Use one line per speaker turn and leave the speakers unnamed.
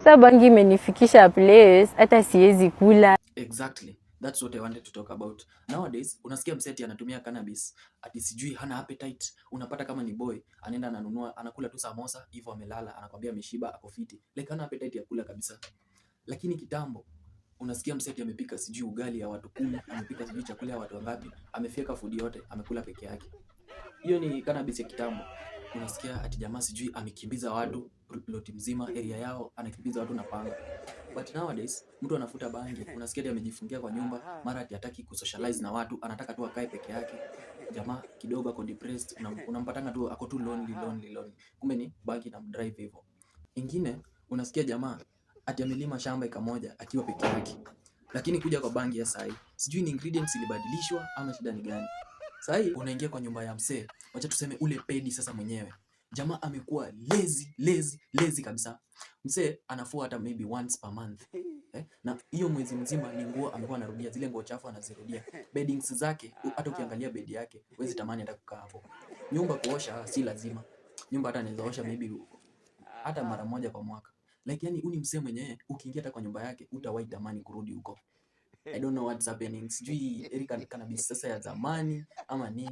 Sasa bangi imenifikisha place hata siwezi kula.
Exactly. That's what I wanted to talk about. Nowadays, unasikia mseti anatumia cannabis, ati sijui hana appetite. Unapata kama ni boy, anaenda ananunua, anakula tu samosa, hivyo amelala, anakwambia ameshiba, ako fiti. Like hana appetite ya kula kabisa. Lakini kitambo, unasikia mseti amepika sijui ugali ya watu 10, amepika sijui chakula ya watu wangapi, amefyeka food yote, amekula peke yake. Hiyo ni cannabis ya kitambo. Unasikia ati jamaa sijui amekimbiza watu ploti mzima area yao, anakimbiza watu na panga. But nowadays mtu anafuta bangi, unasikia ati amejifungia kwa nyumba, mara ati hataki kusocialize na watu, anataka tu akae peke yake. Jamaa kidogo ako depressed, unampatanga tu ako tu lonely. Kumbe ni bangi na drive hivyo. Ingine unasikia jamaa ati amelima shamba eka moja akiwa peke yake. Lakini kuja kwa bangi ya sai, sijui ni ingredients ilibadilishwa ama shida ni gani. Sai unaingia kwa nyumba ya msee, wacha tuseme ule pedi sasa mwenyewe. Jamaa amekuwa lazy kabisa. Msee anafua hata maybe once per month. Na hiyo mwezi mzima ni nguo amekuwa anarudia, zile nguo chafu anazirudia. Beddings zake, hata ukiangalia bedi yake, huwezi tamani hata kukaa hapo. Nyumba kuosha si lazima. Nyumba hata anaweza osha maybe hata mara moja kwa mwaka. Like yani huyu ni msee mwenyewe ukiingia hata kwa nyumba yake hutawahi tamani kurudi huko. I don't know what's happening. Sijui Erika cannabis sasa ya zamani ama nini.